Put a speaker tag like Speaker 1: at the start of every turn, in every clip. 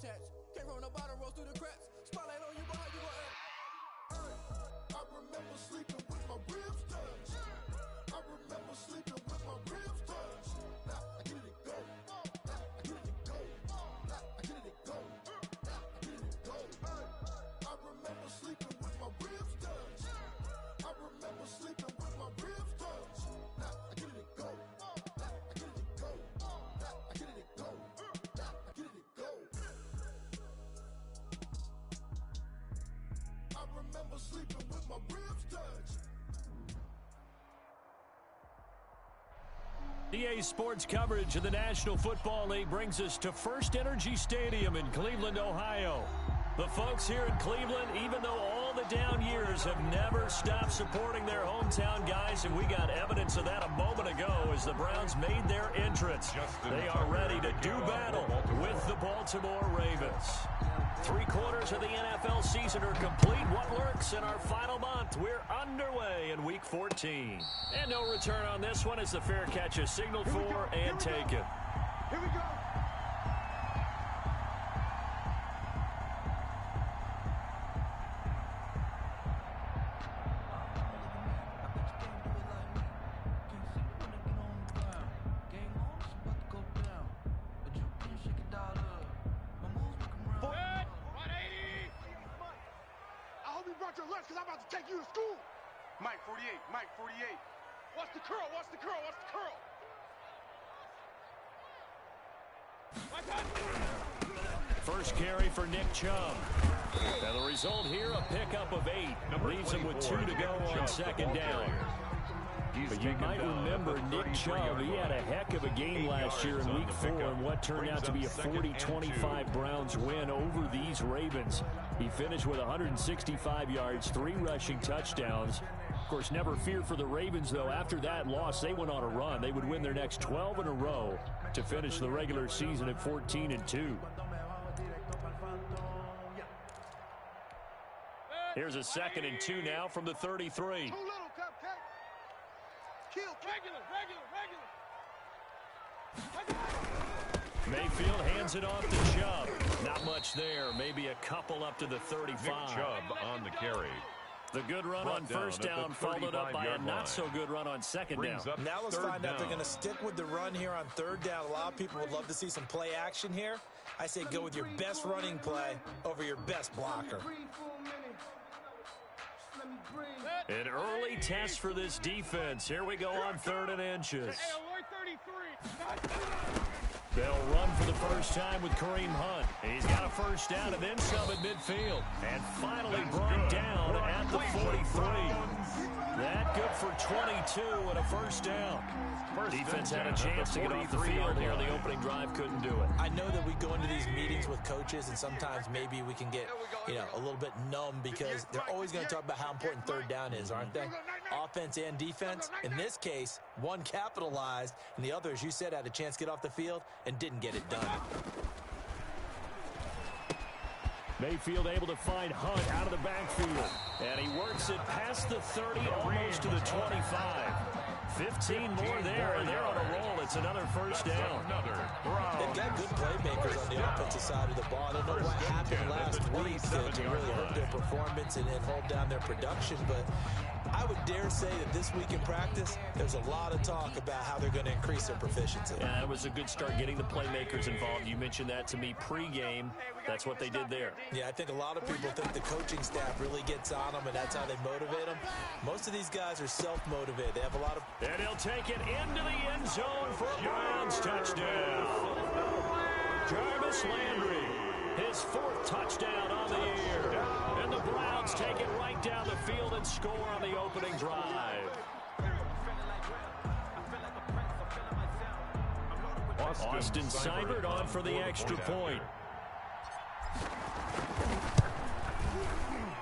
Speaker 1: attached. Came from the bottom, rose through the cracks. Spotlight on you, but how you gon' act? I remember sleeping with my ribs touched. I remember sleeping with my ribs touched. Now I get it go. Now I get it go. Now I get it go. Now I get it go. I remember sleeping with my ribs touched. I remember sleeping with my ribs touched. Now I get it go. Now I get it go. Now I get it go. Now I get it go. I remember sleeping with my ribs touched.
Speaker 2: EA Sports coverage of the National Football League brings us to First Energy Stadium in Cleveland, Ohio. The folks here in Cleveland, even though all the down years, have never stopped supporting their hometown guys, and we got evidence of that a moment ago as the Browns made their entrance. They are ready to do battle with the Baltimore Ravens. 3/4 of the NFL season are complete. What lurks in our final month? We're underway in Week 14. And no return on this one as the fair catch is signaled for and taken.
Speaker 3: Here we go. Because I'm about to take you to school.
Speaker 4: Mike 48, Mike 48.
Speaker 3: Watch the curl, watch the curl, watch the curl.
Speaker 2: First carry for Nick Chubb. Now the result here, a pickup of 8. Leaves him with 2 to go on second down. But you might remember Nick Chubb, he had a heck of a game last year in Week 4 in what turned out to be a 40-25 Browns win over these Ravens. He finished with 165 yards, 3 rushing touchdowns. Of course, never fear for the Ravens, though. After that loss, they went on a run. They would win their next 12 in a row to finish the regular season at 14-2. Here's a 2nd and 2 now from the 33. Mayfield hands it off to Chubb. Not much there. Maybe a couple up to the 35.
Speaker 5: Nick Chubb on the carry.
Speaker 2: The good run on first down followed up by a not-so-good run on second down.
Speaker 6: Now let's find out if they're going to stick with the run here on third down. A lot of people would love to see some play action here. I say go with your best running play over your best blocker.
Speaker 2: An early test for this defense. Here we go on 3rd and inches. They'll run for the first time with Kareem Hunt. He's got a first down and then some at midfield. And finally brought down at the 43. That good for 22 and a first down. Defense had a chance to get off the field here. The opening drive couldn't do it.
Speaker 6: I know that we go into these meetings with coaches, and sometimes maybe we can get, a little bit numb because they're always going to talk about how important third down is, aren't they? Offense and defense. In this case, one capitalized, and the other, as you said, had a chance to get off the field and didn't get it done.
Speaker 2: Mayfield able to find Hunt out of the backfield. And he works it past the 30, almost to the 25. 15 more there, and they're on a roll. It's another first down.
Speaker 6: They've got good playmakers on the offensive side of the ball. I don't know what happened last week to really hurt their performance and hold down their production, but I would dare say that this week in practice, there's a lot of talk about how they're going to increase their proficiency.
Speaker 2: Yeah, it was a good start getting the playmakers involved. You mentioned that to me pregame. That's what they did there.
Speaker 6: Yeah, I think a lot of people think the coaching staff really gets on them, and that's how they motivate them. Most of these guys are self-motivated. They have a lot of...
Speaker 2: And he'll take it into the end zone for a Browns touchdown. Jarvis Landry, his 4th touchdown on the year. And the Browns take it right down the field and score on the opening drive. Austin Seibert on for the extra point.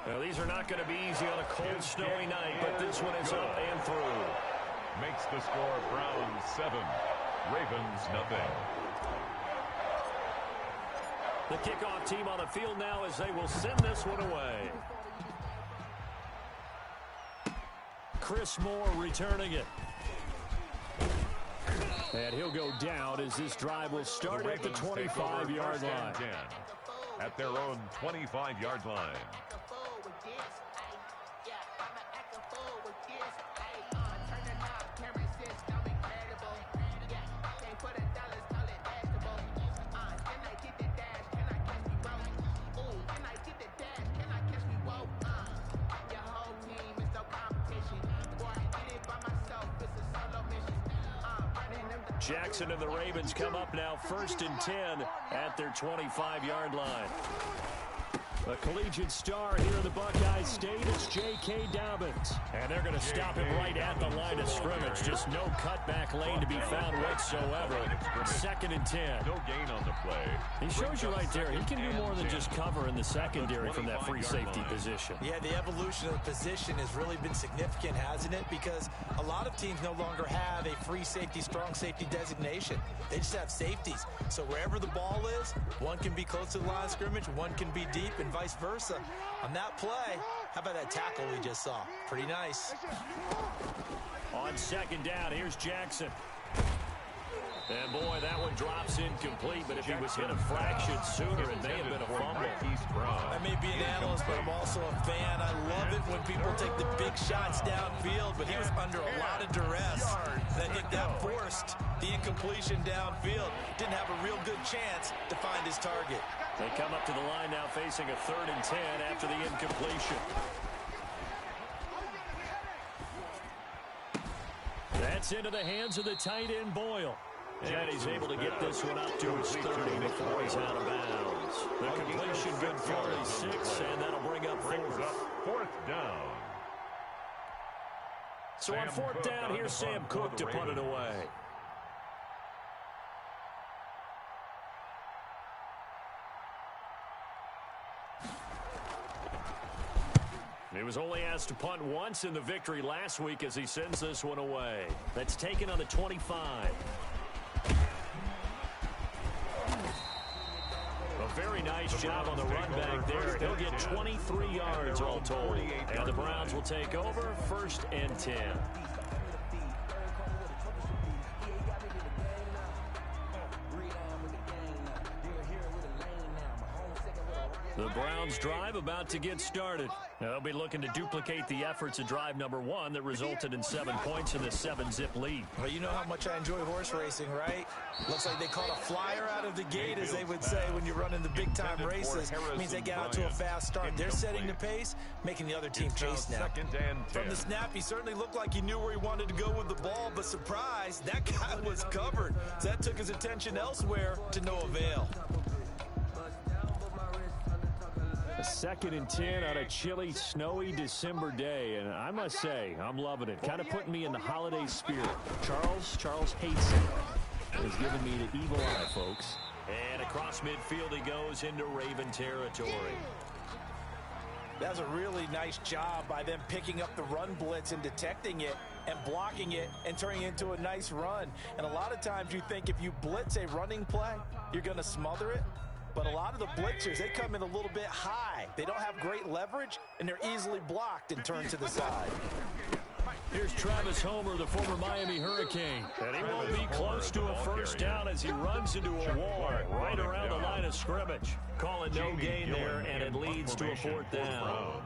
Speaker 2: Now, these are not going to be easy on a cold, snowy night, but this one is up and through.
Speaker 5: Makes the score Browns 7, Ravens nothing.
Speaker 2: The kickoff team on the field now as they will send this one away. Chris Moore returning it. And he'll go down as this drive will start at the 25-yard line.
Speaker 5: at their own 25-yard line.
Speaker 2: Jackson and the Ravens come up now 1st and 10 at their 25-yard line. A collegiate star here in the Buckeye State is J.K. Dobbins. And they're going to stop him right at the line of scrimmage. Just no cutback lane to be found whatsoever. 2nd and 10.
Speaker 5: No gain on the play.
Speaker 2: He shows you right there, he can do more than just cover in the secondary from that free safety position.
Speaker 6: Yeah, the evolution of the position has really been significant, hasn't it? Because a lot of teams no longer have a free safety, strong safety designation. They just have safeties. So wherever the ball is, one can be close to the line of scrimmage, one can be deep, and vice versa. On that play, how about that tackle we just saw? Pretty nice.
Speaker 2: On 2nd down, here's Jackson. And boy, that one drops incomplete, but if he was hit a fraction sooner, it may have been a fumble.
Speaker 6: I may be an analyst, but I'm also a fan. I love it when people take the big shots downfield, but he was under a lot of duress. And I think that forced the incompletion downfield. Didn't have a real good chance to find his target.
Speaker 2: They come up to the line now facing a 3rd and 10 after the incompletion. That's into the hands of the tight end Boyle. And he's able to get this one up to his 30 before he's out of bounds. The completion good for only 6, and that'll bring up
Speaker 5: 4th down.
Speaker 2: So on 4th down, here's Sam Cook to punt it away. He was only asked to punt once in the victory last week as he sends this one away. That's taken on the 25. A very nice job on the run back there. He'll get 23 yards all told. And the Browns will take over 1st and 10. The Browns drive about to get started. They'll be looking to duplicate the efforts of drive number 1 that resulted in 7 points in the 7-zip lead.
Speaker 6: Well, you know how much I enjoy horse racing, right? Looks like they caught a flyer out of the gate, as they would say when you're running the big-time races. It means they get out to a fast start. They're setting the pace, making the other team chase now. From the snap, he certainly looked like he knew where he wanted to go with the ball, but surprise, that guy was covered. So that took his attention elsewhere to no avail.
Speaker 2: A 2nd and 10 on a chilly, snowy December day, and I must say, I'm loving it. Kind of putting me in the holiday spirit. Charles hates it. Has given me the evil eye, folks. And across midfield he goes into Raven territory.
Speaker 6: That was a really nice job by them picking up the run blitz and detecting it and blocking it and turning it into a nice run. And a lot of times you think if you blitz a running play, you're going to smother it. But a lot of the blitzers, they come in a little bit high. They don't have great leverage, and they're easily blocked and turned to the side.
Speaker 2: Here's Travis Homer, the former Miami Hurricane. And he won't be close to a 1st down as he runs into a wall right around the line of scrimmage. Call it no gain there, and it leads to a 4th down.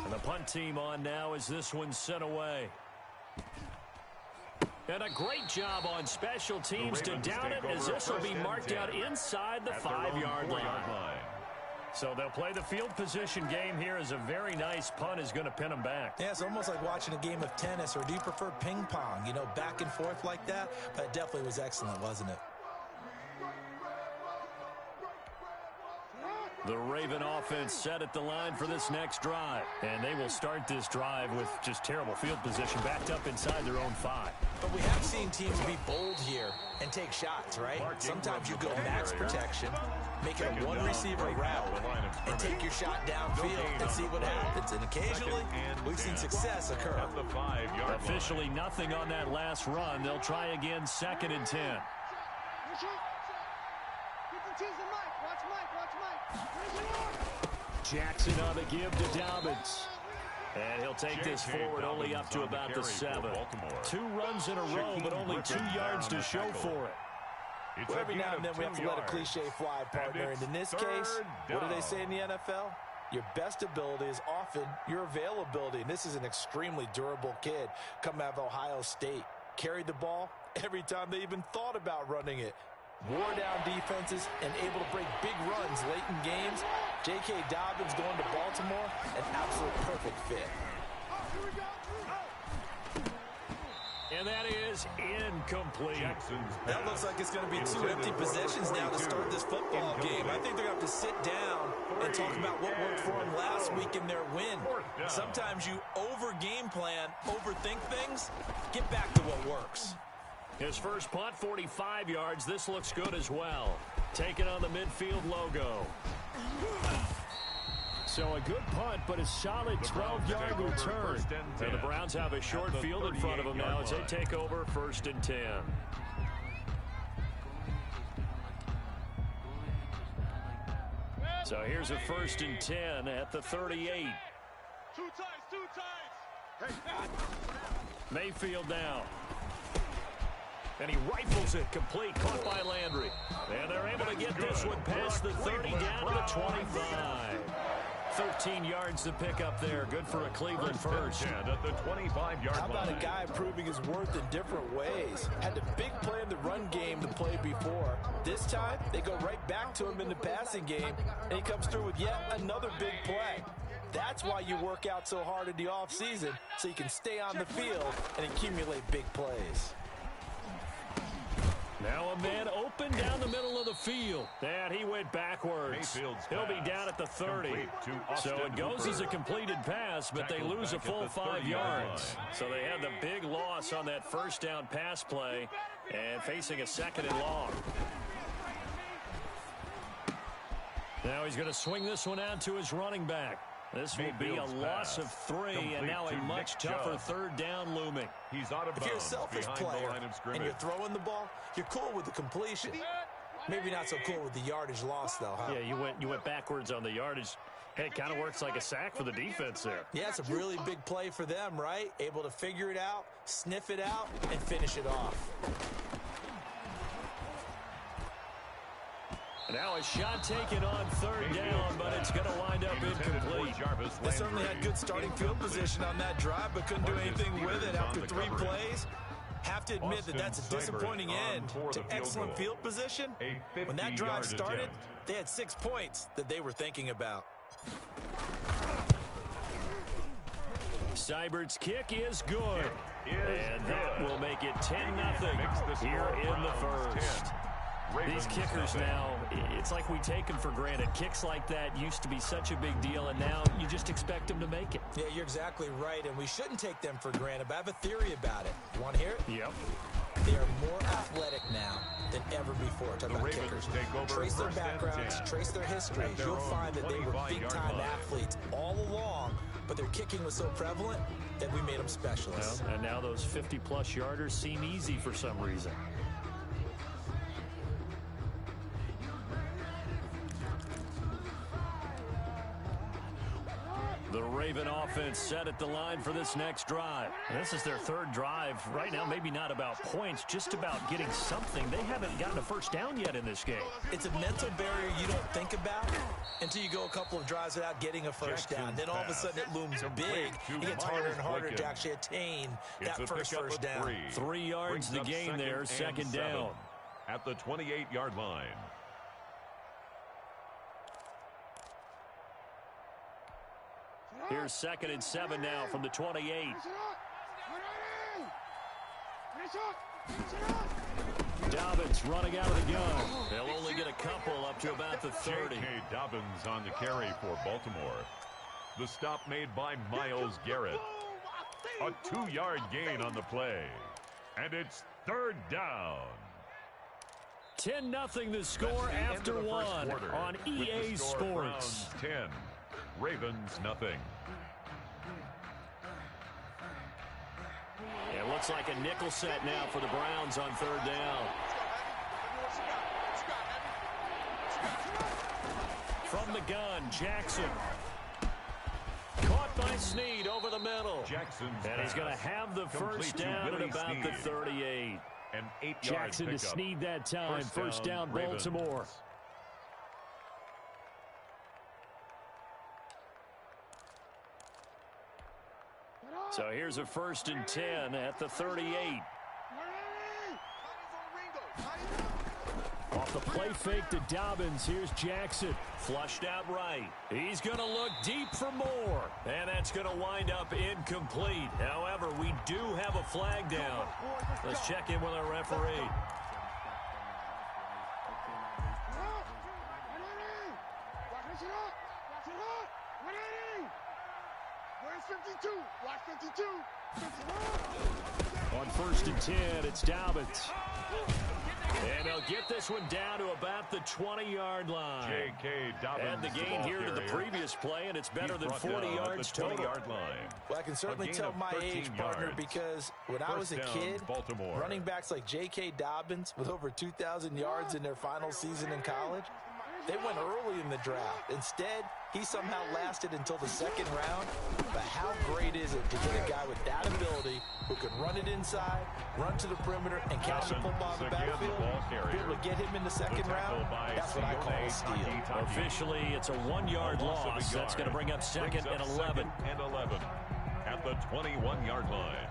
Speaker 2: And the punt team on now as this one's sent away. And a great job on special teams to down it, as this will be marked out inside the 5-yard line. So they'll play the field position game here as a very nice punt is going to pin them back.
Speaker 6: Yeah, it's almost like watching a game of tennis, or do you prefer ping pong? You know, back and forth like that? But it definitely was excellent, wasn't it?
Speaker 2: The Raven offense set at the line for this next drive. And they will start this drive with just terrible field position, backed up inside their own 5.
Speaker 6: But we have seen teams be bold here and take shots, right? Sometimes you go max protection, make it a one-receiver route, and take your shot downfield and see what happens. And occasionally, we've seen success occur.
Speaker 2: Officially nothing on that last run. They'll try again 2nd and 10. Jackson on the give to Dobbins. And he'll take this forward only up to about the 7. 2 runs in a row, but only 2 yards to show for it.
Speaker 6: Well, every now and then we have to let a cliche fly, partner. And in this case, what do they say in the NFL? Your best ability is often your availability. And this is an extremely durable kid coming out of Ohio State. Carried the ball every time they even thought about running it. Wore down defenses and able to break big runs late in games. J.K. Dobbins going to Baltimore, an absolute perfect fit.
Speaker 2: And that is incomplete.
Speaker 6: That looks like it's going to be 2 empty possessions now to start this football game. I think they're going to have to sit down and talk about what worked for them last week in their win. Sometimes you over-game plan, overthink things. Get back to what works.
Speaker 2: His first punt, 45 yards. This looks good as well. Taking on the midfield logo. So a good punt, but a solid 12-yard return. And the Browns have a short field in front of them now as they take over 1st and 10. So here's a 1st and 10 at the 38.
Speaker 3: Two times.
Speaker 2: Mayfield now. And he rifles it complete, caught by Landry. And they're able to get this one past the 30 down to the 25. 13 yards to pick up there. Good for a Cleveland first.
Speaker 5: At the 25-yard line.
Speaker 6: How about a guy proving his worth in different ways? Had a big play in the run game to play before. This time, they go right back to him in the passing game, and he comes through with yet another big play. That's why you work out so hard in the offseason, so you can stay on the field and accumulate big plays.
Speaker 2: Now a man open down the middle of the field. And he went backwards. He'll be down at the 30. So it goes as a completed pass, but they lose a full 5 yards. So they had the big loss on that first down pass play and facing a 2nd and long. Now he's going to swing this one out to his running back. This will be a loss of 3, and now a much tougher 3rd down looming.
Speaker 5: He's out of bounds.
Speaker 6: If you're a selfish player and you're throwing the ball, you're cool with the completion. Maybe not so cool with the yardage loss, though, huh?
Speaker 2: Yeah, you went backwards on the yardage. Hey, it kind of works like a sack for the defense there.
Speaker 6: Yeah, it's a really big play for them, right? Able to figure it out, sniff it out, and finish it off.
Speaker 2: Now a shot taken on 3rd down, but it's going to wind up incomplete.
Speaker 6: They certainly had good starting field position on that drive, but couldn't do anything with it after 3 plays. Have to admit that that's a disappointing end to excellent field position. When that drive started, they had 6 points that they were thinking about.
Speaker 2: Seibert's kick is good. And that will make it 10-0 here in the first. These kickers now, it's like we take them for granted. Kicks like that used to be such a big deal, and now you just expect them to make it.
Speaker 6: Yeah, you're exactly right, and we shouldn't take them for granted, but I have a theory about it. You want to hear it?
Speaker 2: Yep.
Speaker 6: They are more athletic now than ever before. Talking about kickers. Trace their backgrounds, trace their histories. You'll find that they were big-time athletes all along, but their kicking was so prevalent that we made them specialists.
Speaker 2: Well, and now those 50-plus yarders seem easy for some reason. The Raven offense set at the line for this next drive. This is their 3rd drive. Right now, maybe not about points, just about getting something. They haven't gotten a first down yet in this game.
Speaker 6: It's a mental barrier you don't think about until you go a couple of drives without getting a first down. Then all of a sudden it looms big. It gets harder and harder to actually attain that first down.
Speaker 2: 3 yards the gain there, 2nd down.
Speaker 5: At the 28-yard line.
Speaker 2: Here's 2nd and 7 now from the 28. Dobbins running out of the gun. They'll only get a couple up to about the 30.
Speaker 5: J.K. Dobbins on the carry for Baltimore. The stop made by Myles Garrett. A 2-yard gain on the play. And it's 3rd down.
Speaker 2: 10-0 the score after 1 on EA Sports.
Speaker 5: Browns 10, Ravens nothing.
Speaker 2: It looks like a nickel set now for the Browns on 3rd down. From the gun, Jackson. Caught by Snead over the middle.
Speaker 5: Jackson's
Speaker 2: and he's going to have the first down at about the 38.
Speaker 5: An 8-yard
Speaker 2: Jackson to
Speaker 5: pickup.
Speaker 2: Snead that time. First down Baltimore. So here's a 1st and 10 at the 38. Off the play fake to Dobbins. Here's Jackson. Flushed out right. He's going to look deep for more. And that's going to wind up incomplete. However, we do have a flag down. Let's check in with our referee. On 1st and 10, it's Dobbins. And they'll get this one down to about the 20-yard line.
Speaker 5: GDK Madden.
Speaker 2: And the gain here to the previous play, and it's better than 40 yards total.
Speaker 6: Well, I can certainly tell my age, partner, because when I was a kid, running backs like J.K. Dobbins with over 2,000 yards in their final season in college, they went early in the draft. Instead, he somehow lasted until the 2nd round. But how great is it to get a guy with that ability who can run it inside, run to the perimeter, and catch the football in the backfield? Be able to get him in the 2nd round, that's what I call a steal.
Speaker 2: Officially, it's a 1-yard loss. That's going to bring up 2nd and 11.
Speaker 5: At the 21-yard line.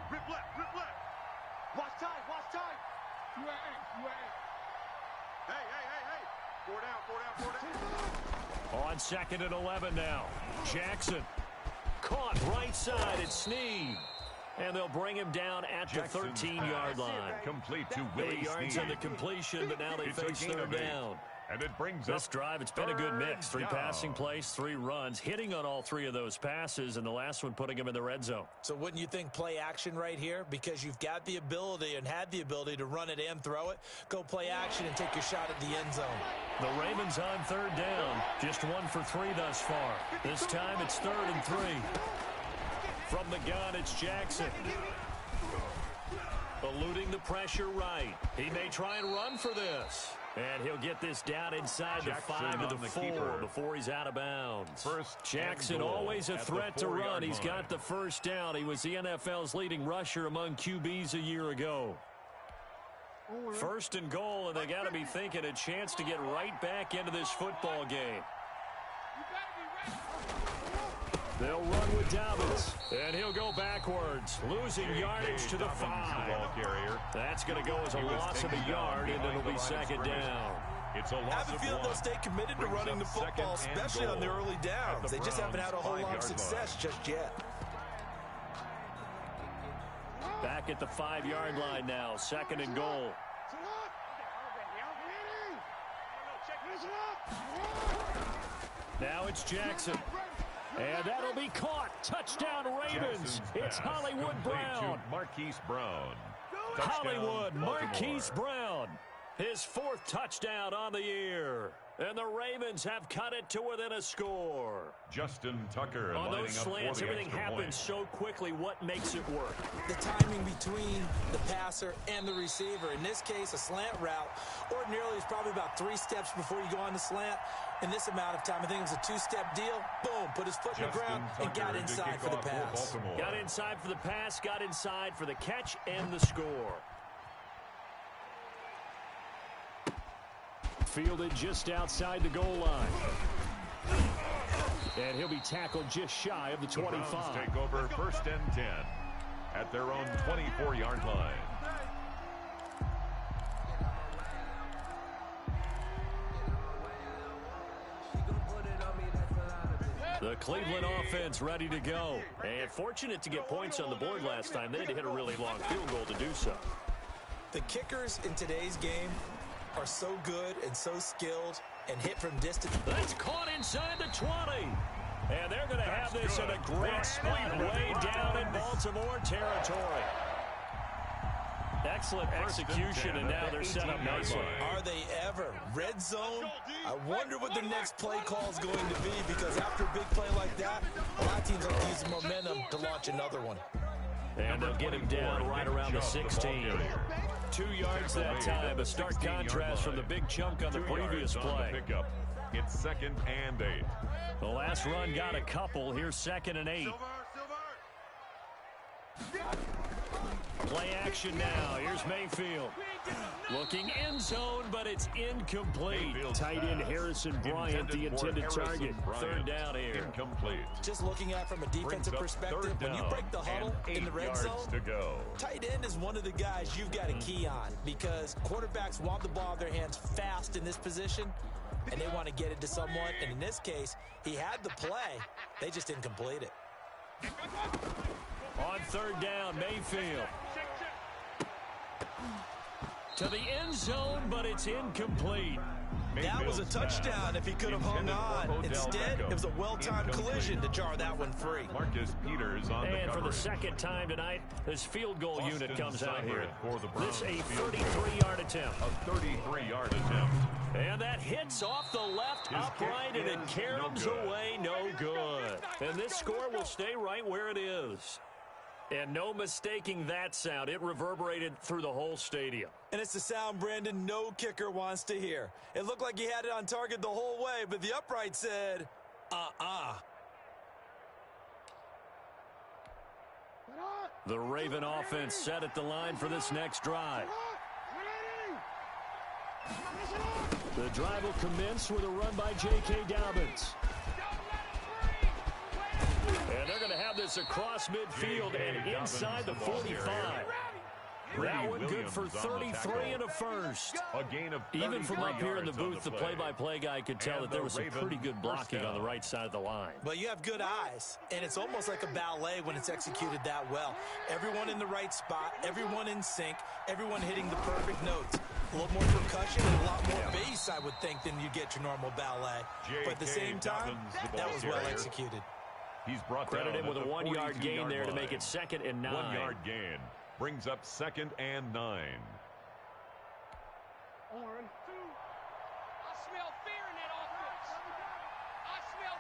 Speaker 3: Rip left. Watch time. Hey. 4 down.
Speaker 2: On 2nd and 11 now. Jackson. Caught right side. It's Snead. And they'll bring him down at the 13-yard line.
Speaker 5: Complete to Willie
Speaker 2: 8 yards
Speaker 5: Snead.
Speaker 2: on the completion, but now they face 3rd down.
Speaker 5: And it brings
Speaker 2: This
Speaker 5: up
Speaker 2: drive, it's been a good mix. 3
Speaker 5: down.
Speaker 2: passing plays, 3 runs, hitting on all 3 of those passes, and the last one putting him in the red zone.
Speaker 6: So wouldn't you think play action right here? Because you've got the ability and had the ability to run it and throw it. Go play action and take your shot at the end zone.
Speaker 2: The Ravens on 3rd down. Just 1 for 3 thus far. This time it's 3rd and 3. From the gun, it's Jackson. Eluding the pressure right. He may try and run for this. And he'll get this down inside the 5 to the 4 before he's out of bounds. Jackson always a threat to run. He's got the 1st down. He was the NFL's leading rusher among QBs a year ago. 1st and goal, and they got to be thinking a chance to get right back into this football game. They'll run with Dobbins, and he'll go backwards, losing yardage to the 5. That's going to go as a loss of a yard, and it'll be 2nd down.
Speaker 6: I have a feeling they'll stay committed to running the football, especially on the early downs. They just haven't had a whole lot of success just yet.
Speaker 2: Back at the 5-yard line now, 2nd and goal. Now it's Jackson. And that'll be caught. Touchdown, Ravens. It's Hollywood Brown.
Speaker 5: Marquise Brown.
Speaker 2: Hollywood, Marquise Brown. His 4th touchdown on the year. And the Ravens have cut it to within a score.
Speaker 5: Justin Tucker
Speaker 2: On
Speaker 5: lining
Speaker 2: those
Speaker 5: up
Speaker 2: slants,
Speaker 5: for the
Speaker 2: everything
Speaker 5: extra
Speaker 2: happens
Speaker 5: point.
Speaker 2: so quickly. What makes it work?
Speaker 6: The timing between the passer and the receiver. In this case, a slant route ordinarily is probably about 3 steps before you go on the slant. In this amount of time, I think it was a 2-step deal. Boom, put his foot in the ground and got inside for the pass.
Speaker 2: Got inside for the pass, got inside for the catch and the score. Fielded just outside the goal line. And he'll be tackled just shy of the 25.
Speaker 5: The Browns take over 1st and 10 at their own 24-yard line.
Speaker 2: The Cleveland offense ready to go. And fortunate to get points on the board last time. They had to hit a really long field goal to do so.
Speaker 6: The kickers in today's game are so good and so skilled and hit from distance.
Speaker 2: That's caught inside the 20. And they're going to have this in a great spot way down in Baltimore territory. Excellent execution, and now they're set up nicely.
Speaker 6: Are they ever? Red zone? I wonder what the next play call is going to be, because after a big play like that, a lot of teams will use momentum to launch another one.
Speaker 2: And they'll get him down right around the 16. 2 yards that time, a stark contrast from the big chunk on the previous play.
Speaker 5: It's 2nd and 8.
Speaker 2: The last run got a couple. Here's 2nd and 8. Play action now. Here's Mayfield. Looking end zone, but it's incomplete. Tight end Harrison Bryant, the intended target. Third down here.
Speaker 5: Incomplete.
Speaker 6: Just looking at it from a defensive perspective, when you break the huddle in the red zone, tight end is one of the guys you've got to key on because quarterbacks want the ball in their hands fast in this position, and they want to get it to someone. And in this case, he had the play. They just didn't complete it.
Speaker 2: On third down, Mayfield. To the end zone, but it's incomplete.
Speaker 6: That was a touchdown if he could have hung on. Instead, it was a well-timed collision to jar that one free.
Speaker 5: Marcus Peters on
Speaker 2: and
Speaker 5: the
Speaker 2: for the second time tonight, this field goal unit comes out here. This a 33-yard attempt.
Speaker 5: A 33-yard attempt.
Speaker 2: And that hits off the left upright, and it caroms away no good. And this score will stay right where it is. And no mistaking that sound. It reverberated through the whole stadium.
Speaker 6: And it's the sound, Brandon, no kicker wants to hear. It looked like he had it on target the whole way, but the upright said,
Speaker 2: The Raven offense set at the line for this next drive. The drive will commence with a run by J.K. Dobbins. And they're going to have this across midfield and inside the 45. That one good for 33 and a first.
Speaker 5: A gain of
Speaker 2: even from up here in the booth, the play-by-play guy could tell that there was some pretty good blocking on the right side of the line.
Speaker 6: Well, you have good eyes, and it's almost like a ballet when it's executed that well. Everyone in the right spot, everyone in sync, everyone hitting the perfect notes. A little more percussion and a lot more bass, I would think, than you get your normal ballet. But at the same time, that was well executed.
Speaker 5: He's brought
Speaker 2: Credit
Speaker 5: down
Speaker 2: him with a 1-yard gain there to make it 2nd and 9.
Speaker 5: 1-yard gain brings up 2nd and 9.
Speaker 7: I smell fear in that offense. I smell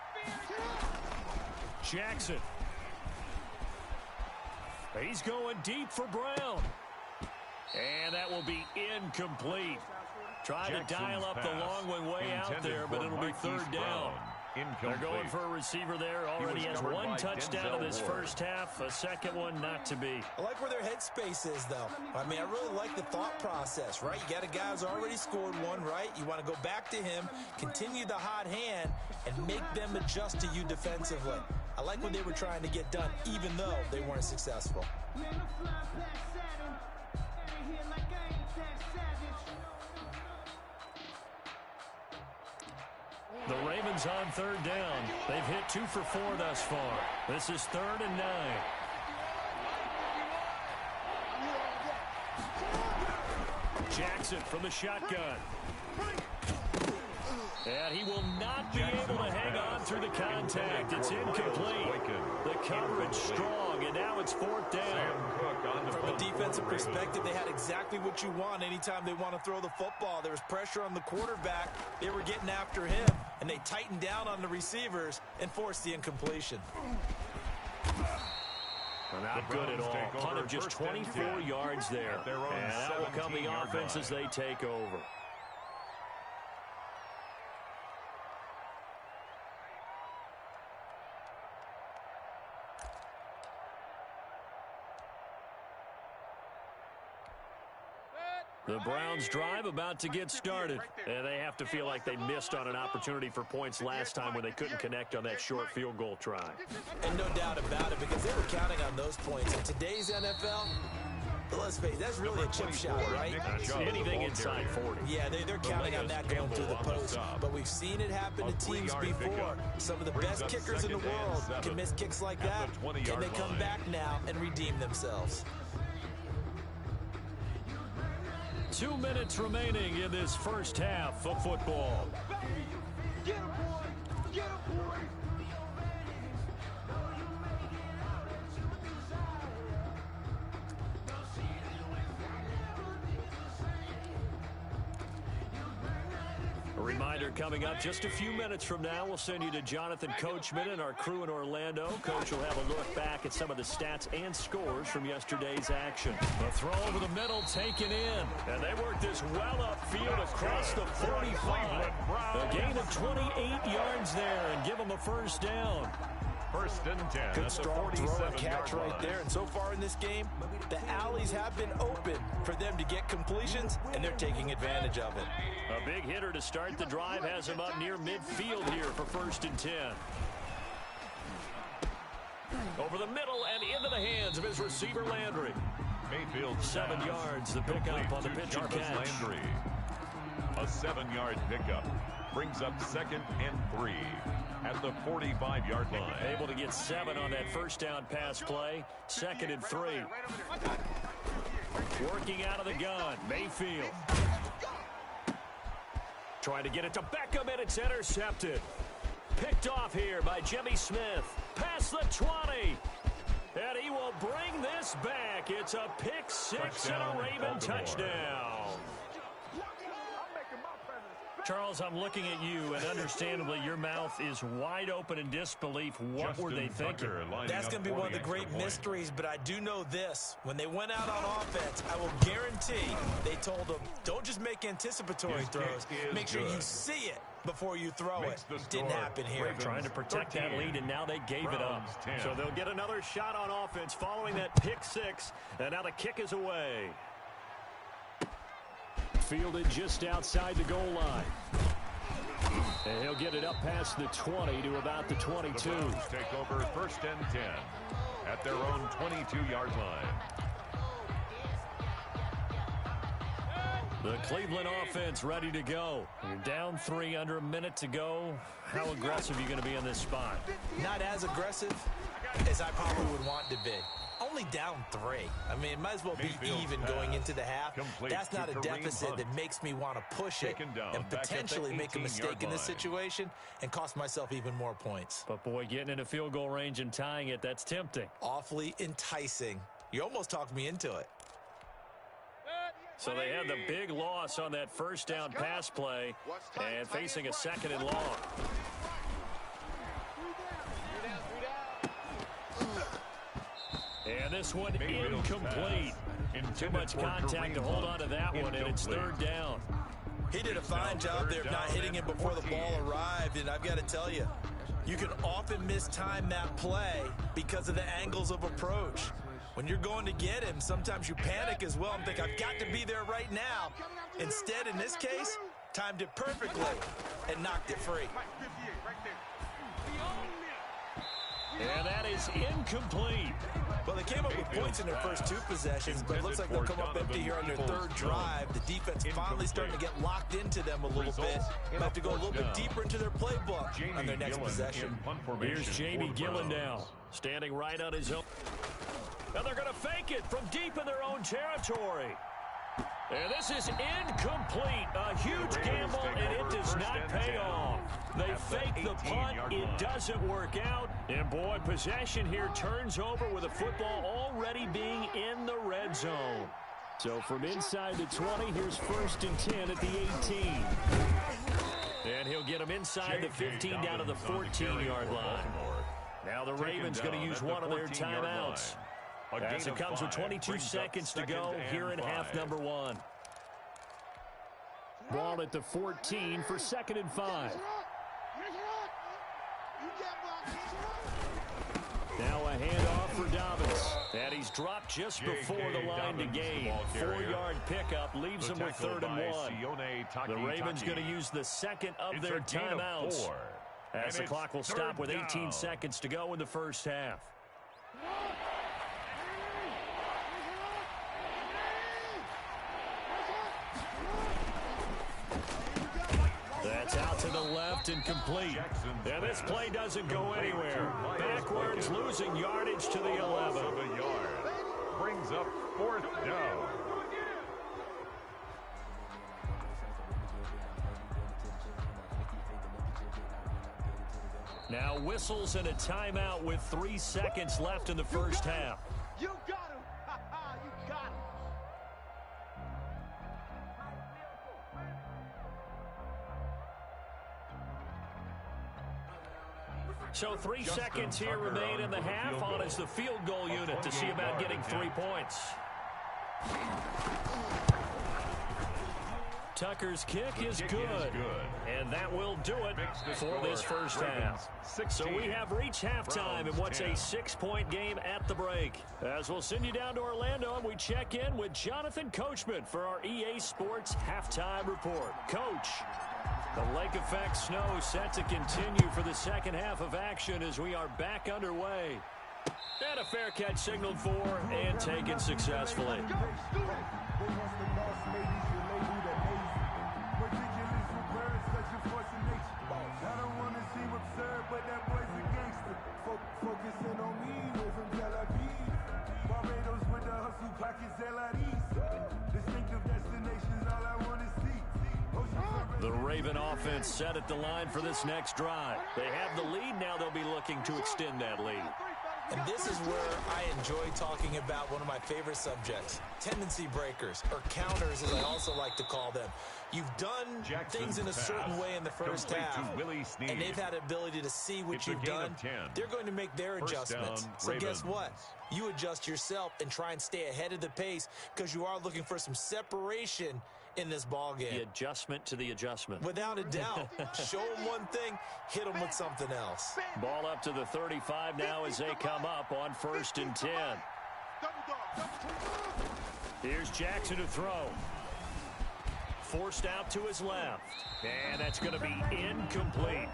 Speaker 7: fear.
Speaker 2: Jackson. He's going deep for Brown. And that will be incomplete. Trying to dial up the long one way out there, but it'll be third down. They're going for a receiver there. Already has one touchdown in this first half. A second one not to be.
Speaker 6: I like where their headspace is, though. I mean, I really like the thought process, right? You got a guy who's already scored one, right? You want to go back to him, continue the hot hand, and make them adjust to you defensively. I like what they were trying to get done, even though they weren't successful.
Speaker 2: The Ravens on third down. They've hit 2 for 4 thus far. This is 3rd and 9. Jackson from the shotgun. And he will not be able to hang on through the contact. It's incomplete. The coverage strong, and now it's 4th down.
Speaker 6: From a defensive perspective, they had exactly what you want anytime they want to throw the football. There was pressure on the quarterback. They were getting after him, and they tightened down on the receivers and forced the incompletion.
Speaker 2: Not good at all. Punt of just 24 yards there. And that will come the offense as they take over. The Browns drive about to get started. And they have to feel like they missed on an opportunity for points last time when they couldn't connect on that short field goal try.
Speaker 6: And no doubt about it, because they were counting on those points. In today's NFL, let's face it, that's really a chip shot, right?
Speaker 2: Anything inside 40.
Speaker 6: Yeah, they're counting on that going through the post. But we've seen it happen to teams before. Some of the best kickers in the world can miss kicks like that. Can they come back now and redeem themselves?
Speaker 2: 2 minutes remaining in this first half of football.
Speaker 7: Get him, boy. Get him, boy.
Speaker 2: A reminder coming up just a few minutes from now, we'll send you to Jonathan Coachman and our crew in Orlando. Coach will have a look back at some of the stats and scores from yesterday's action. The throw over the middle taken in, and they work this well upfield across the 45. A gain of 28 yards there and give them a first down.
Speaker 5: First and 10.
Speaker 6: Good strong throw and catch right there. And so far in this game, the alleys have been open for them to get completions, and they're taking advantage of it.
Speaker 2: A big hitter to start the drive has him up near midfield here for first and 10. Over the middle and into the hands of his receiver, Landry.
Speaker 5: Mayfield
Speaker 2: 7 yards, the pickup on the pitch and catch.
Speaker 5: Landry. A 7-yard pickup brings up 2nd and 3 at the 45-yard line.
Speaker 2: Able to get 7 on that first down pass play. 2nd and 3. Working out of the gun, Mayfield. Trying to get it to Beckham, and it's intercepted. Picked off here by Jimmy Smith. Past the 20. And he will bring this back. It's a pick 6 and a Raven touchdown. Charles, I'm looking at you, and understandably, your mouth is wide open in disbelief. What were they thinking?
Speaker 6: That's going to be one of the great mysteries, but I do know this. When they went out on offense, I will guarantee they told them, don't just make anticipatory throws. Make sure you see it before you throw it. Didn't happen here.
Speaker 2: Ravens trying to protect that lead, and now they gave it up. So they'll get another shot on offense following that pick 6, and now the kick is away. Fielded just outside the goal line. And he'll get it up past the 20 to about the 22.
Speaker 5: The Browns take over first and 10 at their own 22-yard line.
Speaker 2: The Cleveland offense ready to go. You're down 3, under a minute to go. How aggressive are you going to be in this spot?
Speaker 6: Not as aggressive as I probably would want to be. Only down 3. I mean, it might as well be even going into the half. That's not a deficit that makes me want to push it and potentially make a mistake in this situation and cost myself even more points.
Speaker 2: But, boy, getting into field goal range and tying it, that's tempting.
Speaker 6: Awfully enticing. You almost talked me into it.
Speaker 2: So they had the big loss on that first down pass play and facing a 2nd and long. And this one incomplete. Too much contact to hold on to that one, and it's 3rd down.
Speaker 6: He did a fine job there of not hitting him before the ball arrived, and I've got to tell you, you can often mistime that play because of the angles of approach. When you're going to get him, sometimes you panic as well and think, I've got to be there right now. Instead, in this case, timed it perfectly and knocked it free.
Speaker 2: And that is incomplete.
Speaker 6: Well, they came up with points in their first 2 possessions, but it looks like they'll come up empty here on their 3rd drive. The defense finally starting to get locked into them a little bit. They'll have to go a little bit deeper into their playbook on their next possession.
Speaker 2: Here's Jamie Gillen now, standing right on his own. And they're going to fake it from deep in their own territory. And this is incomplete. A huge gamble, and it does not pay off. They fake the punt. It doesn't work out. And, boy, possession here turns over with the football already being in the red zone. So from inside the 20, here's 1st and 10 at the 18. And he'll get them inside the 15 down to the 14-yard line. Now the Ravens going to use one of their timeouts. As it comes with 22 seconds to go here in half number 1. Ball at the 14 for 2nd and 5. Now a handoff for Dobbins. And he's dropped just before the line to gain. 4-yard pickup leaves him with 3rd and 1. The Ravens going to use the 2nd of their timeouts. As the clock will stop with 18 seconds to go in the first half. That's out to the left and complete. And this play doesn't go anywhere. Backwards, losing yardage to the 11.
Speaker 5: Brings up 4th down.
Speaker 2: Now whistles and a timeout with 3 seconds left in the first half.
Speaker 7: You got him. You got him.
Speaker 2: So 3 seconds here remain in the half. On is the field goal unit to see about getting 3 points. Tucker's kick is good. And that will do it for this first half. So we have reached halftime in what's a 6-point game at the break. As we'll send you down to Orlando and we check in with Jonathan Coachman for our EA Sports Halftime Report. Coach, the lake effect snow set to continue for the second half of action as we are back underway. And a fair catch signaled for and taken successfully.
Speaker 1: But that boy's a gangster. Focusing on me, way from Tel Aviv. Barbados with the hustle pockets, LIDs. Distinctive destinations, all I want to see.
Speaker 2: The Raven offense set at the line for this next drive. They have the lead now. They'll be looking to extend that lead.
Speaker 6: And this is where I enjoy talking about one of my favorite subjects, tendency breakers, or counters as I also like to call them. You've done things in a certain way in the first half, and they've had the ability to see what you've done. They're going to make their adjustments. So guess what? You adjust yourself and try and stay ahead of the pace because you are looking for some separation in this ball game.
Speaker 2: The adjustment to the adjustment.
Speaker 6: Without a doubt. Show them one thing, hit them with something else.
Speaker 2: Ball up to the 35 now as they come up on 1st and 10. Here's Jackson to throw. Forced out to his left. And that's going to be incomplete.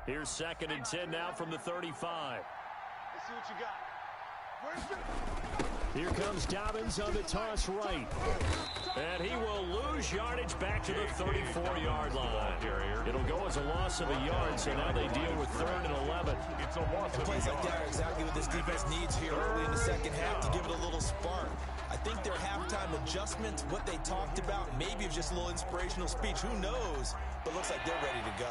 Speaker 2: Here's 2nd and 10 now from the 35.
Speaker 3: Let's see what you got.
Speaker 2: Here comes Dobbins on the toss right. And he will lose yardage back to the 34-yard line. It'll go as a loss of a yard, so now they deal with 3rd and 11.
Speaker 5: It's a loss of
Speaker 6: Plays like that are exactly what this defense needs here early in the second half to give it a little spark. I think their halftime adjustment, what they talked about, maybe it's just a little inspirational speech. Who knows? But looks like they're ready to go.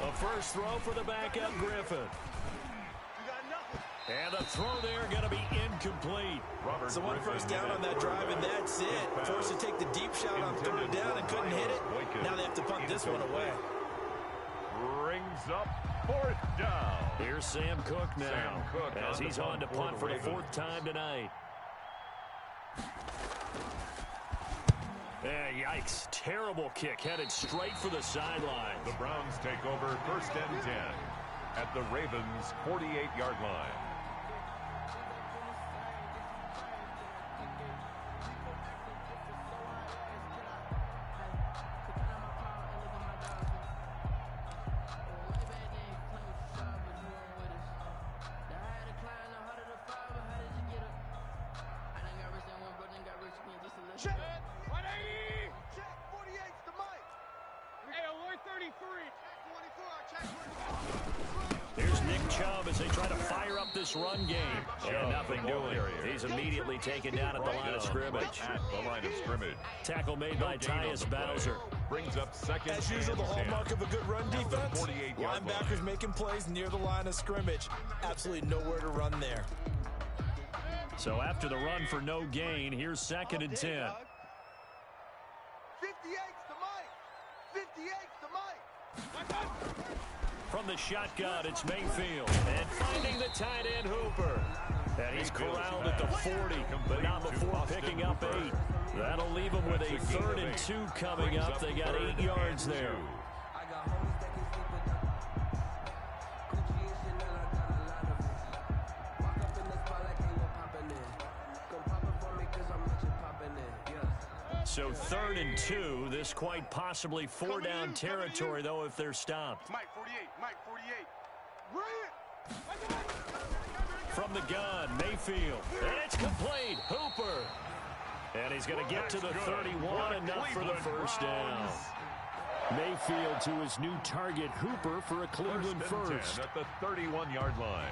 Speaker 2: A first throw for the backup Griffin. And the throw there going to be incomplete.
Speaker 6: So one first down on that drive, and that's it. Forced to take the deep shot on 3rd down and couldn't hit it. Now they have to punt this one away.
Speaker 5: Brings up 4th down.
Speaker 2: Here's Sam Cook now as he's on to punt for the 4th time tonight. Yikes. Terrible kick headed straight for the sideline.
Speaker 5: The Browns take over 1st and 10 at the Ravens' 48-yard line.
Speaker 2: Here's Nick Chubb as they try to fire up this run game. And nothing doing. He's immediately taken down at the line of scrimmage. Tackle made by Tyus Bowser.
Speaker 5: Brings up 2nd.
Speaker 6: As usual, the hallmark of a good run defense. Linebackers making plays near the line of scrimmage. Absolutely nowhere to run there.
Speaker 2: So after the run for no gain, here's 2nd and 10.
Speaker 7: 58's the mic. 58's the mic.
Speaker 2: From the shotgun, it's Mayfield. And finding the tight end Hooper. And he's corralled at the 40, but not before picking up 8. That'll leave him with a 3rd and 2 coming up. They got 8 yards there. So 3rd and 2. This quite possibly 4-down territory, though, if they're stopped.
Speaker 3: Mike 48, Mike 48.
Speaker 2: From the gun, Mayfield. And it's complete. Hooper. And he's going to get to the 31, enough for the first down. Mayfield to his new target, Hooper, for a Cleveland first.
Speaker 5: At the 31-yard line.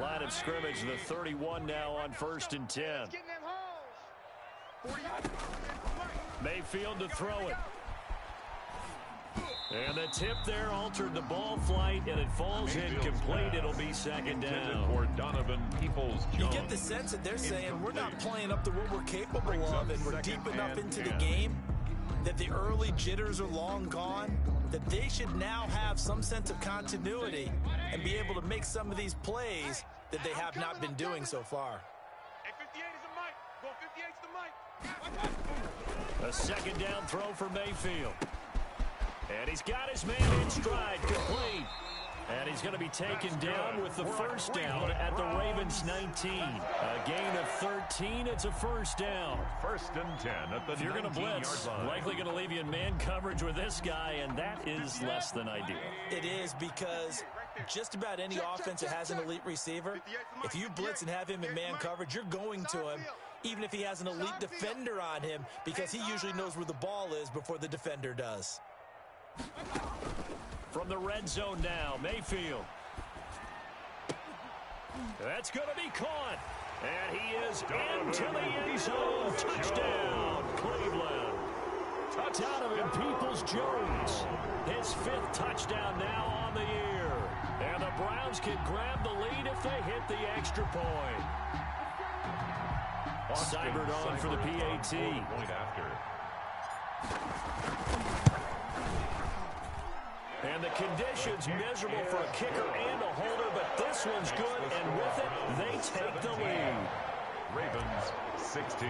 Speaker 2: Line of scrimmage, the 31 now on 1st and 10. Mayfield to throw it. And the tip there altered the ball flight, and it falls incomplete. It'll be 2nd down.
Speaker 5: For Donovan Peoples-Jones.
Speaker 6: You get the sense that they're saying we're not playing up to what we're capable of, and we're deep enough into the game that the early jitters are long gone, that they should now have some sense of continuity and be able to make some of these plays that they have not been doing so far.
Speaker 4: Hey, 58 is the mic. Go 58's the mic.
Speaker 2: A 2nd down throw for Mayfield. And he's got his man in stride, complete. And he's going to be taken down with the 1st down at the Ravens 19. A gain of 13, it's a 1st down.
Speaker 5: 1st and 10 at the 19-yard line.
Speaker 2: If you're going to blitz, likely going to leave you in man coverage with this guy, and that is less than ideal.
Speaker 6: It is, because just about any offense that has an elite receiver, if you blitz and have him in man coverage, you're going to him, even if he has an elite defender on him, because he usually knows where the ball is before the defender does.
Speaker 2: From the red zone now, Mayfield. That's going to be caught. And he is into the end zone. Touchdown, Cleveland. Donovan Peoples-Jones. His 5th touchdown now on the year. And the Browns can grab the lead if they hit the extra point. Seibert on for the PAT.
Speaker 5: Point after.
Speaker 2: And the conditions miserable for a kicker and a holder, but this one's good, and with it, they take the lead.
Speaker 5: Ravens 16.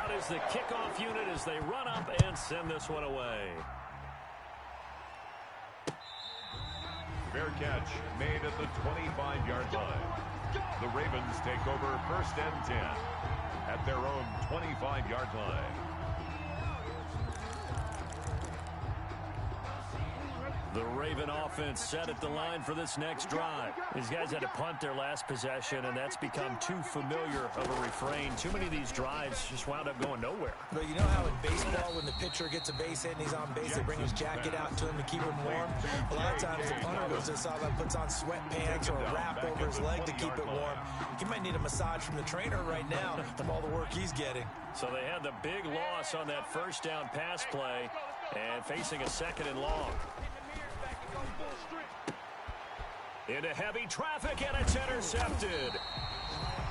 Speaker 2: Out is the kickoff unit as they run up and send this one away.
Speaker 5: Fair catch made at the 25-yard line. The Ravens take over 1st and 10 at their own 25-yard line.
Speaker 2: The Raven offense set at the line for this next drive. These guys had to punt their last possession, and that's become too familiar of a refrain. Too many of these drives just wound up going nowhere.
Speaker 6: But you know how in baseball, when the pitcher gets a base hit and he's on base, they bring his jacket out to him to keep him warm? A lot of times the punter goes to the sideline, puts on sweatpants or a wrap over his leg to keep it warm. He might need a massage from the trainer right now from all the work he's getting.
Speaker 2: So they had the big loss on that 1st down pass play and facing a 2nd and long. Into heavy traffic, and it's intercepted.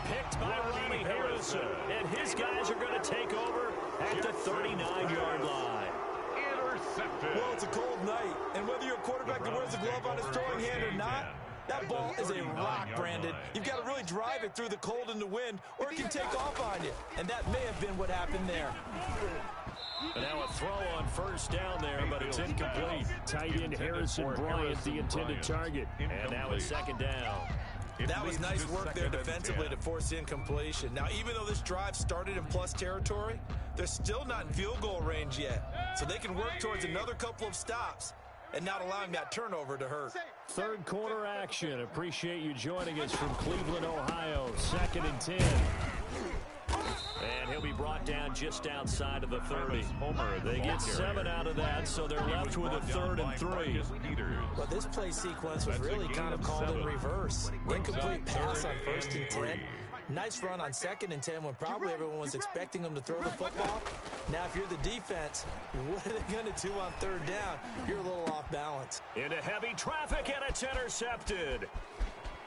Speaker 2: Picked by Ronnie Harrison, and his guys are going to take over at the 39-yard line.
Speaker 5: Intercepted.
Speaker 6: Well, it's a cold night, and whether you're a quarterback that wears a glove on his throwing hand or not, that ball is a rock, Brandon. You've got to really drive it through the cold and the wind, or it can take off on you. And that may have been what happened there.
Speaker 2: And now a throw on 1st down there, but it's incomplete. Tight end Harrison Bryant, the intended target. And now it's 2nd down.
Speaker 6: That was nice work there defensively to force the incompletion. Now, even though this drive started in plus territory, they're still not in field goal range yet. So they can work towards another couple of stops and not allowing that turnover to hurt.
Speaker 2: 3rd quarter action. Appreciate you joining us from Cleveland, Ohio. 2nd and 10. And he'll be brought down just outside of the 30. They get 7 out of that, so they're left with a 3rd and 3.
Speaker 6: Well, this play sequence was really kind of called in reverse. Incomplete pass on 1st and 10. Nice run on 2nd and 10 when probably everyone was expecting them to throw the football. Now, if you're the defense, what are they going to do on 3rd down? You're a little off balance.
Speaker 2: Into heavy traffic, and it's intercepted.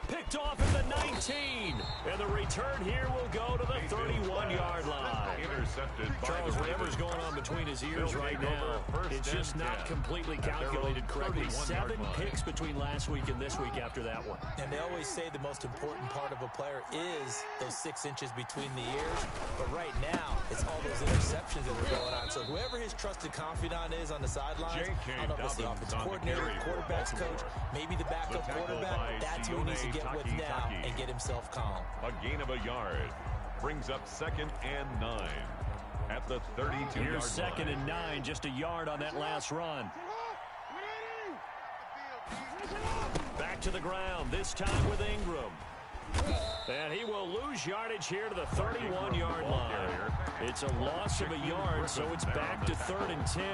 Speaker 2: Picked off at the 19. And the return here will go to the 31-yard line.
Speaker 5: Intercepted.
Speaker 2: Charles, whatever's going on between his ears right now, it's just not completely calculated correctly. 7 picks between last week and this week after that one.
Speaker 6: And they always say the most important part of a player is those 6 inches between the ears. But right now, it's all those interceptions that are going on. So whoever his trusted confidant is on the sidelines, I don't know if it's the offensive coordinator, quarterback's coach, maybe the backup quarterback, that's who he needs to get with now and get himself calm.
Speaker 5: A gain of a yard brings up 2nd and 9 at the 32-yard line.
Speaker 2: Here's 2nd and 9, just a yard on that last run. Back to the ground, this time with Ingram. And he will lose yardage here to the 31-yard line. It's a loss of a yard, so it's back to 3rd and 10.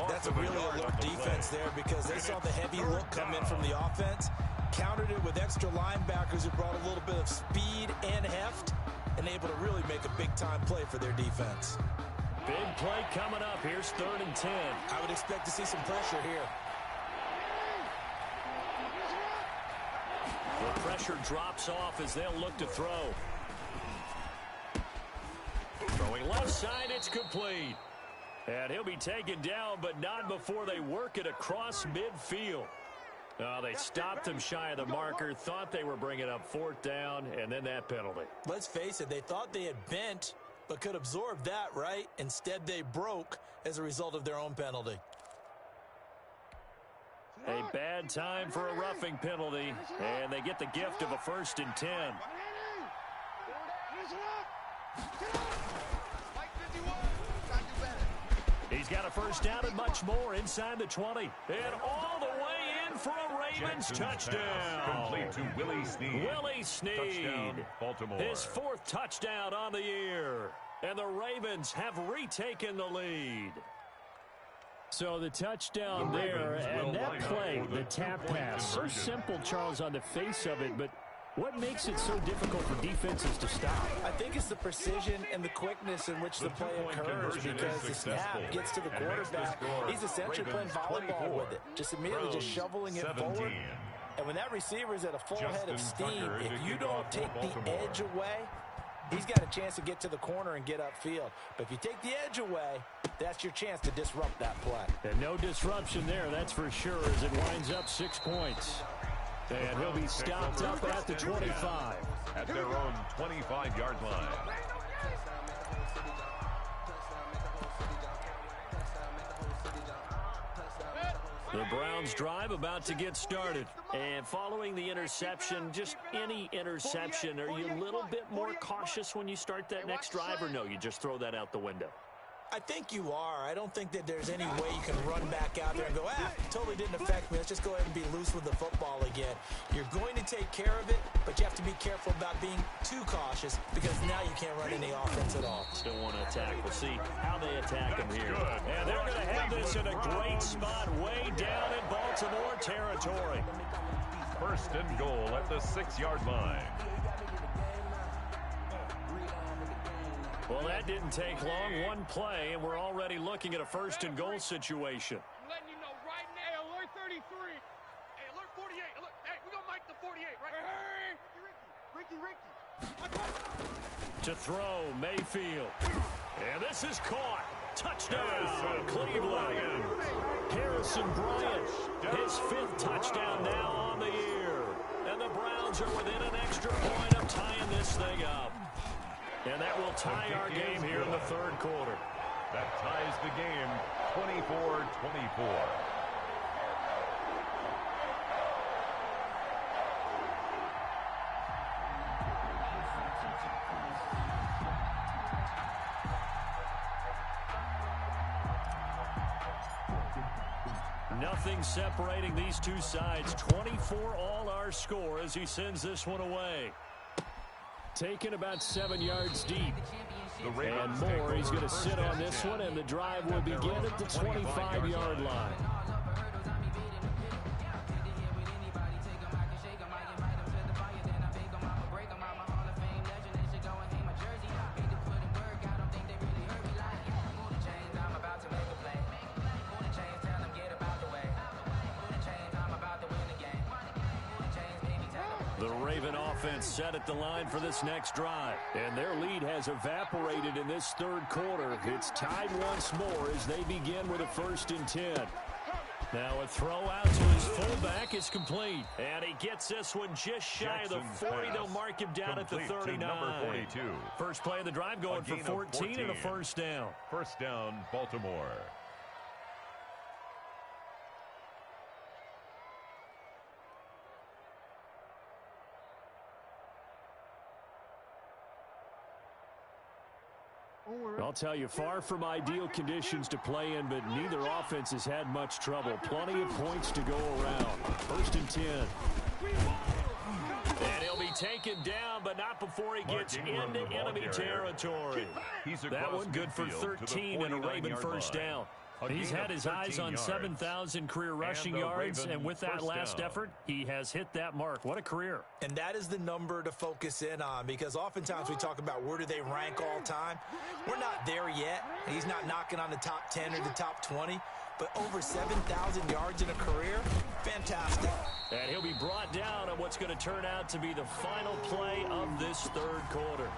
Speaker 6: That's a really alert defense there because they saw the heavy look come in from the offense. countered it with extra linebackers who brought a little bit of speed and heft and able to really make a big-time play for their defense.
Speaker 2: Big play coming up. Here's 3rd and 10.
Speaker 6: I would expect to see some pressure here.
Speaker 2: The pressure drops off as they'll look to throw. Throwing left side, it's complete. And he'll be taken down, but not before they work it across midfield. They stopped him shy of the marker, thought they were bringing up 4th down, and then that penalty.
Speaker 6: Let's face it, they thought they had bent, but could absorb that, right? Instead, they broke as a result of their own penalty.
Speaker 2: A bad time for a roughing penalty, and they get the gift of a 1st and 10. He's got a 1st down and much more inside the 20. And all the way in for a Ravens touchdown.
Speaker 5: Complete to Willie Snead.
Speaker 2: Willie Snead.
Speaker 5: Touchdown, Baltimore.
Speaker 2: His 4th touchdown on the year. And the Ravens have retaken the lead. So the touchdown there, and that play, the tap pass, so simple, Charles, on the face of it, but what makes it so difficult for defenses to stop?
Speaker 6: I think it's the precision and the quickness in which the play occurs, because the snap gets to the quarterback. He's essentially playing volleyball with it, just immediately just shoveling it forward. And when that receiver is at a full head of steam, if you don't take the edge away, he's got a chance to get to the corner and get upfield. But if you take the edge away, that's your chance to disrupt that play.
Speaker 2: And no disruption there, that's for sure, as it winds up 6 points. And he'll be stopped up at the 25.
Speaker 5: At their own 25-yard line.
Speaker 2: The Browns drive about to get started. And following the interception, just any interception, are you a little bit more cautious when you start that next drive, or no, you just throw that out the window?
Speaker 6: I think you are. I don't think that there's any way you can run back out there and go, totally didn't affect me. Let's just go ahead and be loose with the football again. You're going to take care of it, but you have to be careful about being too cautious, because now you can't run any offense at all.
Speaker 2: Still want to attack. We'll see how they attack him here. And they're going to have this in a great spot way down in Baltimore territory.
Speaker 5: 1st and goal at the 6-yard line.
Speaker 2: Well, that didn't take long. One play, and we're already looking at a 1st and goal situation.
Speaker 4: I'm letting you know right now, alert 33. Hey, alert 48. Alert, hey, we're going to mic the 48, right? Hey, Ricky.
Speaker 2: To throw, Mayfield. And this is caught. Touchdown, Cleveland. Harrison Bryant, his 5th touchdown now on the year. And the Browns are within an extra point of tying this thing up. And that will tie our game here in the 3rd quarter.
Speaker 5: That ties the game 24-24.
Speaker 2: Nothing separating these two sides. 24 all our score as he sends this one away. Taken about 7 yards deep. And more. He's going to sit on this one, and the drive will begin at the 25-yard line. The Raven offense set at the line for this next drive. And their lead has evaporated in this 3rd quarter. It's tied once more as they begin with a 1st and 10. Now a throw out to his fullback is complete. And he gets this one just shy of the 40. They'll mark him down at the 39.
Speaker 5: Number 42.
Speaker 2: First play of the drive going for 14 and a 1st down.
Speaker 5: 1st down, Baltimore.
Speaker 2: I'll tell you, far from ideal conditions to play in, but neither offense has had much trouble. Plenty of points to go around. 1st and 10. And he'll be taken down, but not before he gets into enemy territory. That one good for 13 and a Raven 1st down. He's had his eyes on 7,000 career rushing yards, and with that last effort, he has hit that mark. What a career.
Speaker 6: And that is the number to focus in on, because oftentimes we talk about where do they rank all time. We're not there yet. He's not knocking on the top 10 or the top 20, but over 7,000 yards in a career, fantastic.
Speaker 2: And he'll be brought down on what's going to turn out to be the final play of this third quarter.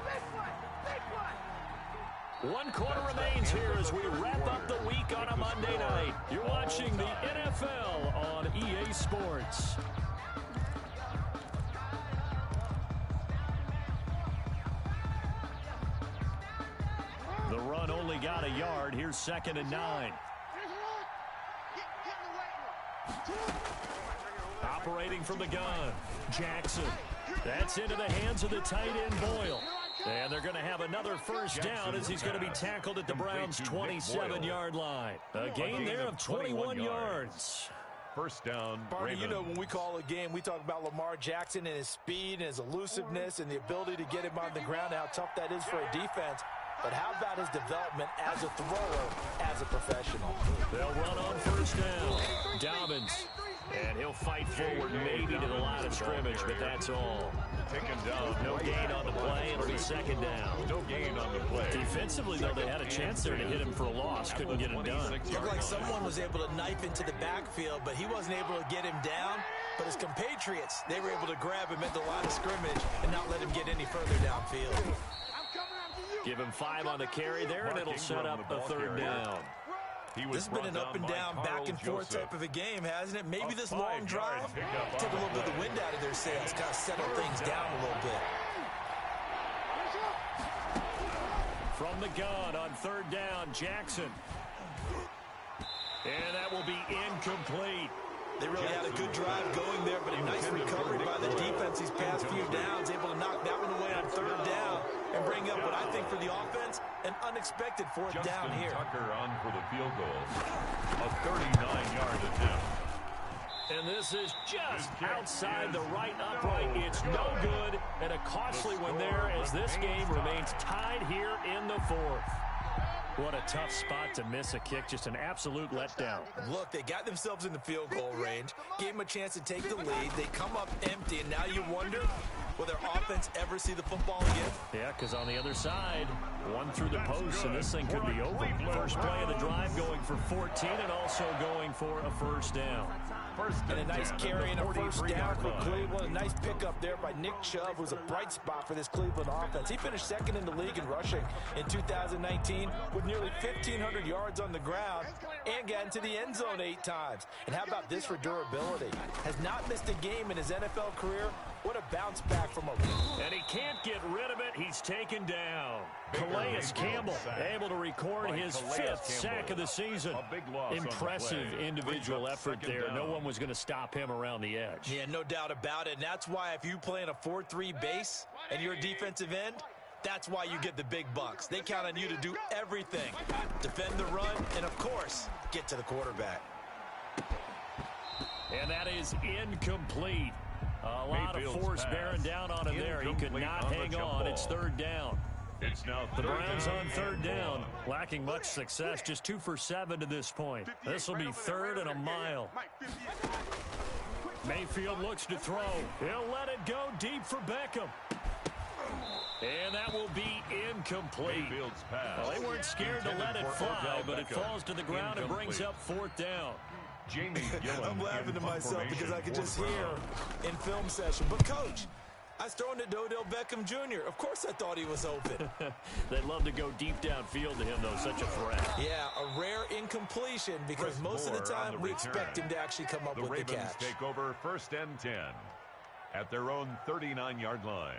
Speaker 2: One quarter remains here as we wrap up the week on a Monday night. You're watching the NFL on EA Sports. The run only got a yard. Here's 2nd and 9. Operating from the gun, Jackson. That's into the hands of the tight end, Boyle. And they're going to have another first down as he's going to be tackled at the Browns' 27-yard line. A gain there of 21 yards.
Speaker 5: First down,
Speaker 6: Barney,
Speaker 5: Ravens.
Speaker 6: you know, when we call a game, we talk about Lamar Jackson and his speed and his elusiveness and the ability to get him on the ground, how tough that is for a defense. But how about his development as a thrower, as a professional?
Speaker 2: They'll run on first down. Dobbins. And he'll fight forward maybe to the line of scrimmage, but that's all.
Speaker 5: Taken down.
Speaker 2: No gain on the play, and it'll be 2nd down.
Speaker 5: No gain on the play.
Speaker 2: Defensively, though, they had a chance there to hit him for a loss. Couldn't get it done.
Speaker 6: Looked like someone was able to knife into the backfield, but he wasn't able to get him down. But his compatriots, they were able to grab him at the line of scrimmage and not let him get any further downfield.
Speaker 2: Give him 5 on the carry there, and it'll set up a third down.
Speaker 6: This has been an up and down, back and forth type of a game, hasn't it? Maybe this long drive took a little bit of the wind out of their sails, kind of settle things down a little bit.
Speaker 2: From the gun on third down, Jackson. And that will be incomplete.
Speaker 6: They really had a good drive going there, but a nice recovery by the defense these past few downs, able to knock that one away on third down and bring up what I think for the offense, an unexpected fourth down here.
Speaker 5: Tucker on for the field goal. A 39-yard attempt.
Speaker 2: And this is just outside the right upright. It's no good, and a costly one there as this game remains tied here in the fourth. What a tough spot to miss a kick. Just an absolute letdown.
Speaker 6: Look, they got themselves in the field goal range, gave them a chance to take the lead. They come up empty, and now you wonder, will their offense ever see the football again?
Speaker 2: Yeah, because on the other side, one through the post, and this thing could be over. First play of the drive going for 14 and also going for a first down.
Speaker 6: And a nice carry and a first down for Cleveland. A nice pickup there by Nick Chubb, who's a bright spot for this Cleveland offense. He finished 2nd in the league in rushing in 2019 with nearly 1,500 yards on the ground and got into the end zone 8 times. And how about this for durability? Has not missed a game in his NFL career. What a bounce back from a...
Speaker 2: And he can't get rid of it. He's taken down. Calais Campbell able to record his 5th sack of the season. Impressive individual effort there. No one was going to stop him around the edge.
Speaker 6: Yeah, no doubt about it. And that's why if you play in a 4-3 base and you're a defensive end, that's why you get the big bucks. They count on you to do everything. Defend the run and, of course, get to the quarterback.
Speaker 2: And that is incomplete. A lot of force bearing down on him there. He could not hang on. It's third down.
Speaker 5: It's now
Speaker 2: the Browns on third down, lacking much success, just 2 for 7 to this point. This will be 3rd and a mile. Mayfield looks to throw. He'll let it go deep for Beckham. And that will be incomplete. Well, they weren't scared to let it fly, but it falls to the ground and brings up 4th down.
Speaker 6: I'm laughing to myself because I could just hear in film session. But, Coach, I was throwing to Odell Beckham Jr. Of course I thought he was open.
Speaker 2: They'd love to go deep downfield to him, though. Such a threat.
Speaker 6: Yeah, a rare incompletion because most of the time we expect him to actually come up with the catch.
Speaker 5: The Ravens take over 1st and 10 at their own 39-yard line.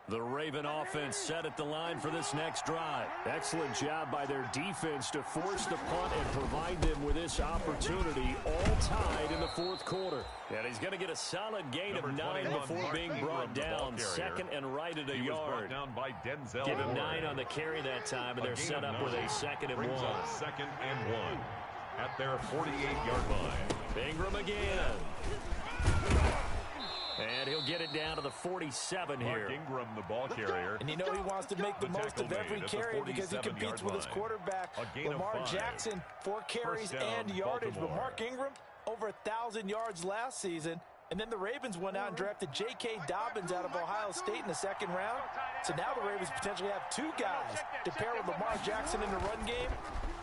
Speaker 2: The Raven offense set at the line for this next drive. Excellent job by their defense to force the punt and provide them with this opportunity, all tied in the 4th quarter. And he's going to get a solid gain of 9 before being brought down. 2nd and right at a yard. Give him 9 on the carry that time, and they're set up with a 2nd and 1.
Speaker 5: 2nd and 1 at their 48-yard line.
Speaker 2: Ingram again. And he'll get it down to the 47 here.
Speaker 5: Mark Ingram, the ball carrier.
Speaker 6: And you know he wants to make the most of every carry because he competes with his quarterback, Lamar Jackson, 4 carries and yardage. But Mark Ingram, over 1,000 yards last season. And then the Ravens went out and drafted J.K. Dobbins out of Ohio State in the 2nd round. So now the Ravens potentially have 2 guys to pair with Lamar Jackson in the run game.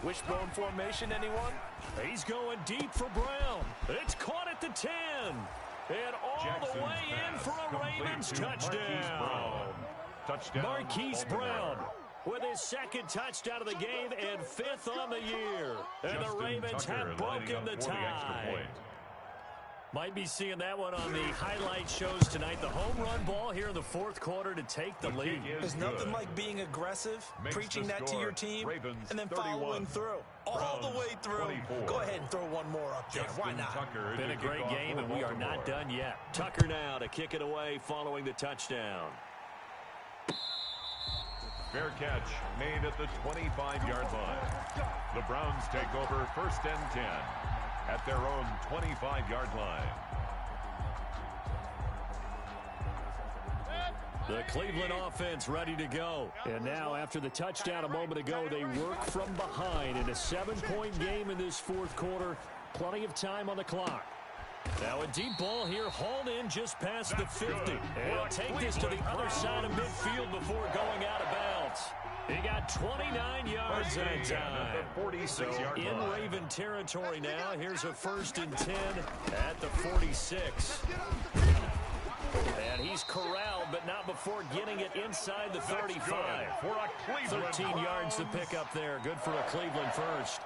Speaker 6: Wishbone formation, anyone?
Speaker 2: He's going deep for Brown. It's caught at the 10. And all
Speaker 5: Jackson's
Speaker 2: the way in for a Ravens touchdown.
Speaker 5: Touchdown.
Speaker 2: Marquise Brown with his 2nd touchdown of the game and 5th on the year. And
Speaker 5: Justin
Speaker 2: the Ravens
Speaker 5: Tucker
Speaker 2: have broken the
Speaker 5: extra
Speaker 2: tie.
Speaker 5: point.
Speaker 2: Might be seeing that one on the highlight shows tonight. The home run ball here in the 4th quarter to take the lead.
Speaker 6: There's nothing like being aggressive, preaching that to your team, and then following through. All the way through.
Speaker 5: 24.
Speaker 6: Go ahead and throw one more up there. Why not?
Speaker 5: Tucker
Speaker 2: Been a great game, and we are not done yet. Tucker now to kick it away following the touchdown.
Speaker 5: Fair catch made at the 25-yard line. The Browns take over 1st and 10 at their own 25-yard line.
Speaker 2: The Cleveland offense ready to go. And now, after the touchdown a moment ago, they work from behind in a 7-point game in this 4th quarter. Plenty of time on the clock. Now a deep ball here, hauled in just past the 50. And he'll take this to the other side of midfield before going out of bounds. He got 29 yards that time. So in Raven territory now. Here's a 1st and 10 at the 46. And he's corralled, but not before getting it inside the 35. 13 yards to pick up there. Good for a Cleveland first.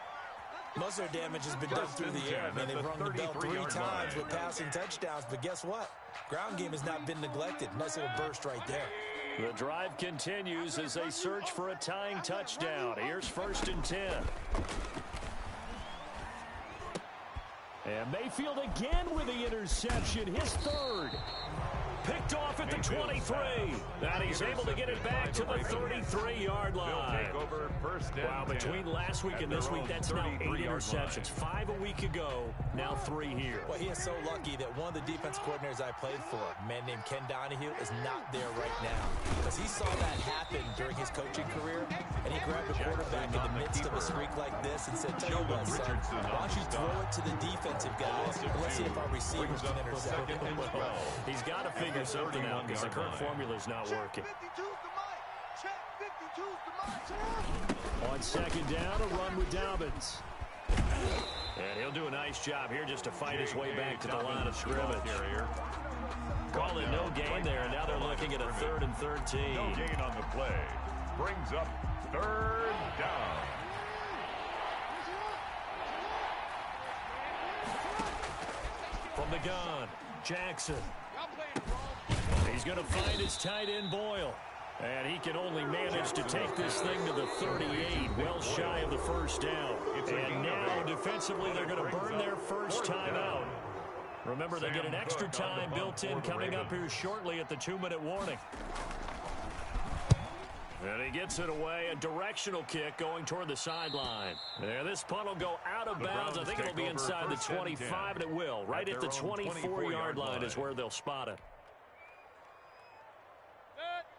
Speaker 6: Most of their damage has been done through the air. I mean, they've rung the bell 3 times with passing touchdowns. But guess what? Ground game has not been neglected. Nice little burst right there.
Speaker 2: The drive continues as they search for a tying touchdown. Here's 1st and 10. And Mayfield again with the interception. His 3rd. Picked off at the 23. And he's able to get it back to the 33-yard line. Wow, between last week and this week, that's now 8 interceptions. 5 a week ago, now 3 here.
Speaker 6: Well, he is so lucky that one of the defense coordinators I played for, a man named Ken Donahue, is not there right now. Because he saw that happen during his coaching career, and he grabbed a quarterback in the midst of a streak like this and said, tell you what, son, why don't you throw it to the defensive guys, and let's see if our receivers can intercept it.
Speaker 2: He's got to figure something out because the current formula is not working. On 2nd down, a run with Dobbins. And he'll do a nice job here just to fight his way back to the line of scrimmage. Call it no gain there, and now they're looking at a 3rd and 13.
Speaker 5: No gain on the play. Brings up 3rd down.
Speaker 2: From the gun, Jackson. He's going to find his tight end, Boyle. And he can only manage to take this thing to the 38, well shy of the 1st down. And now, defensively, they're going to burn their first timeout. Remember, they get an extra time built in coming up here shortly at the 2-minute warning. And he gets it away, a directional kick going toward the sideline. And this punt will go out of bounds. I think it'll be inside the 25, and it will. Right at the 24-yard line is where they'll spot it.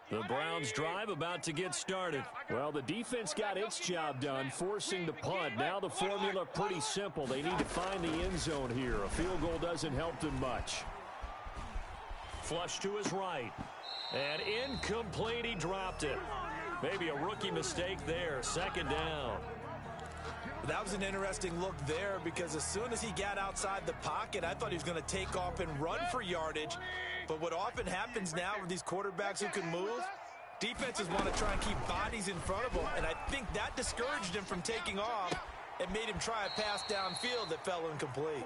Speaker 2: The Browns drive about to get started. Well, the defense got its job done, forcing the punt. Now the formula pretty simple. They need to find the end zone here. A field goal doesn't help them much. Flush to his right. And incomplete, he dropped it. Maybe a rookie mistake there. 2nd down.
Speaker 6: That was an interesting look there because as soon as he got outside the pocket, I thought he was going to take off and run for yardage. But what often happens now with these quarterbacks who can move, defenses want to try and keep bodies in front of them. And I think that discouraged him from taking off and made him try a pass downfield that fell incomplete.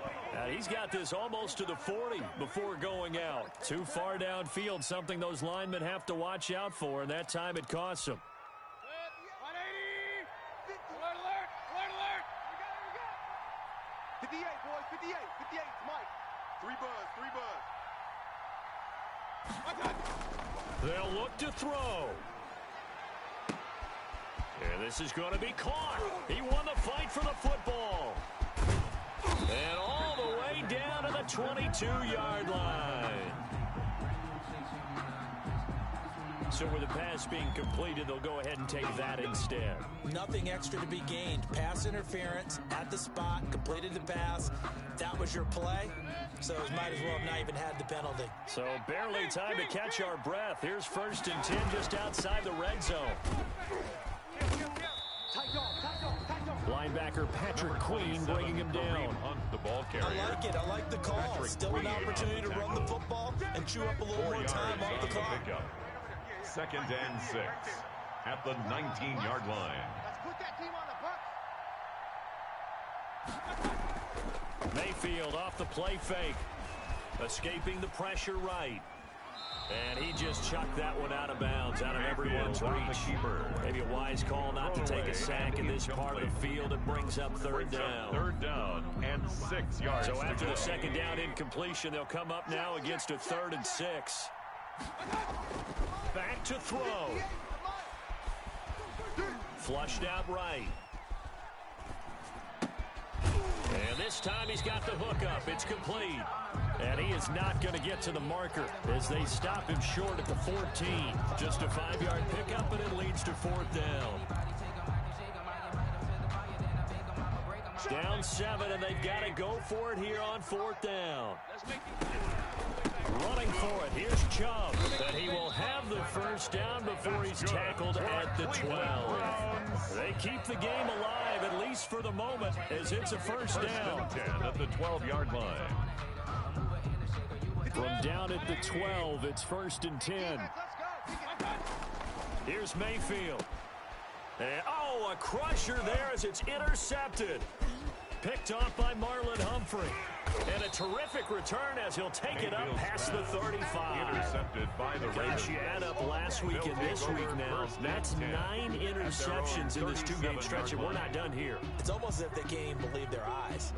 Speaker 2: He's got this almost to the 40 before going out. Too far downfield, something those linemen have to watch out for, and that time it costs them.
Speaker 7: 58, boys, 58, 58, Mike. 3 buzz.
Speaker 2: They'll look to throw. And this is going to be caught. He won the fight for the football. And all the way down to the 22-yard line. So with the pass being completed, they'll go ahead and take that instead.
Speaker 6: Nothing extra to be gained. Pass interference at the spot, completed the pass. That was your play, so might as well have not even had the penalty.
Speaker 2: So barely time to catch our breath. Here's 1st and 10 just outside the red zone. Linebacker Patrick Queen bringing him down.
Speaker 5: The ball carrier.
Speaker 6: I like it. I like the call. Still an opportunity to run the football and chew up a little more time off the clock.
Speaker 5: 2nd and 6 at the 19-yard line.
Speaker 7: Let's put that team on the bus.
Speaker 2: Mayfield off the play fake. Escaping the pressure right. And he just chucked that one out of bounds, out of everyone's reach. Maybe a wise call not to take a sack in this part of the field. It brings up 3rd down.
Speaker 5: 3rd down and 6 yards.
Speaker 2: So after the 2nd down incompletion, they'll come up now against a 3rd and 6. Back to throw. Flushed out right. And this time he's got the hook up. It's complete. And he is not going to get to the marker as they stop him short at the 14. Just a 5-yard pickup, and it leads to 4th down. Down 7, and they've got to go for it here on 4th down. Running for it. Here's Chubb. And he will have the 1st down before he's tackled at the 12. They keep the game alive, at least for the moment, as it's a 1st down.
Speaker 5: 10 at the 12-yard line.
Speaker 2: From down at the 12, it's 1st and 10. Here's Mayfield. And, a crusher there as it's intercepted. Picked off by Marlon Humphrey. And a terrific return as he'll take it up past the 35.
Speaker 5: Intercepted by the Raiders.
Speaker 2: You add up last week and this week now. That's 9 interceptions in this 2-game stretch, and we're not done here.
Speaker 6: It's almost as if they can't even believe their eyes.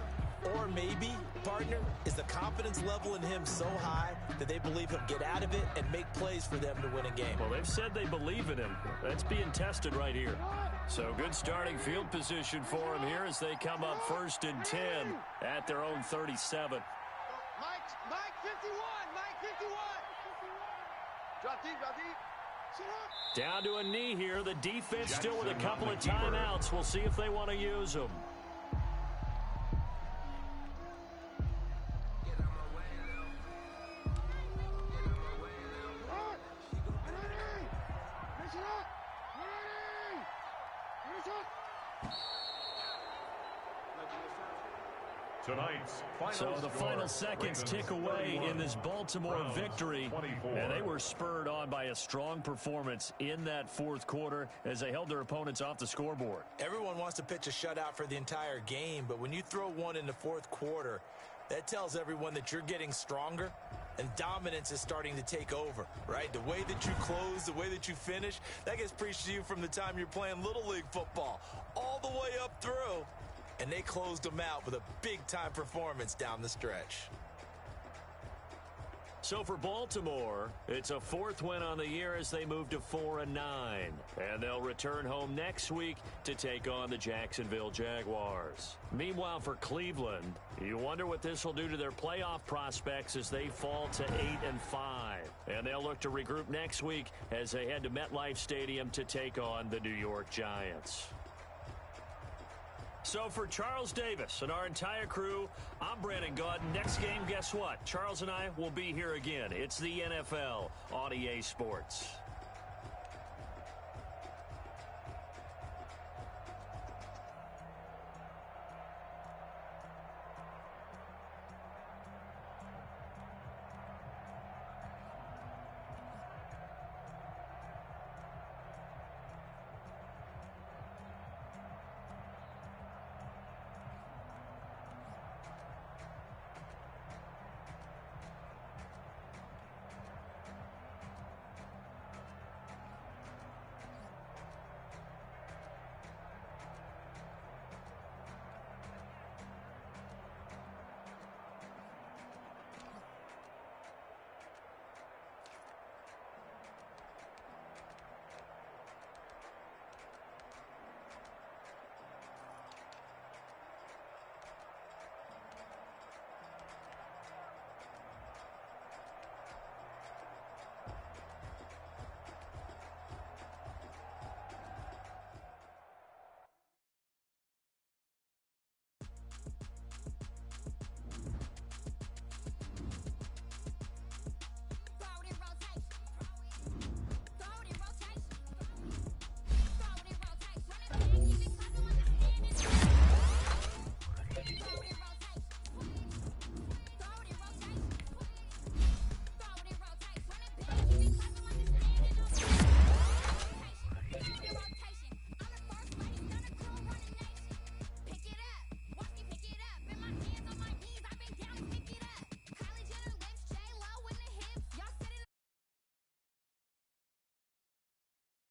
Speaker 6: Or maybe, partner, is the confidence level in him so high that they believe he'll get out of it and make plays for them to win a game.
Speaker 2: Well, they've said they believe in him. That's being tested right here. So good starting field position for him here as they come up 1st and 10 at their own 37.
Speaker 7: Mike 51. Mike 51. Drop deep, drop deep.
Speaker 2: Down to a knee here. The defense still with a couple of timeouts. We'll see if they want to use them. So the final seconds tick away in this Baltimore victory, and they were spurred on by a strong performance in that 4th quarter as they held their opponents off the scoreboard.
Speaker 6: Everyone wants to pitch a shutout for the entire game, but when you throw one in the 4th quarter, that tells everyone that you're getting stronger and dominance is starting to take over, right? The way that you close, the way that you finish, that gets preached to you from the time you're playing Little League football all the way up through. And they closed them out with a big-time performance down the stretch.
Speaker 2: So for Baltimore, it's a 4th win on the year as they move to 4-9. And they'll return home next week to take on the Jacksonville Jaguars. Meanwhile, for Cleveland, you wonder what this will do to their playoff prospects as they fall to 8-5. And they'll look to regroup next week as they head to MetLife Stadium to take on the New York Giants. So for Charles Davis and our entire crew, I'm Brandon Gaudin. Next game, guess what? Charles and I will be here again. It's the NFL on EA Sports.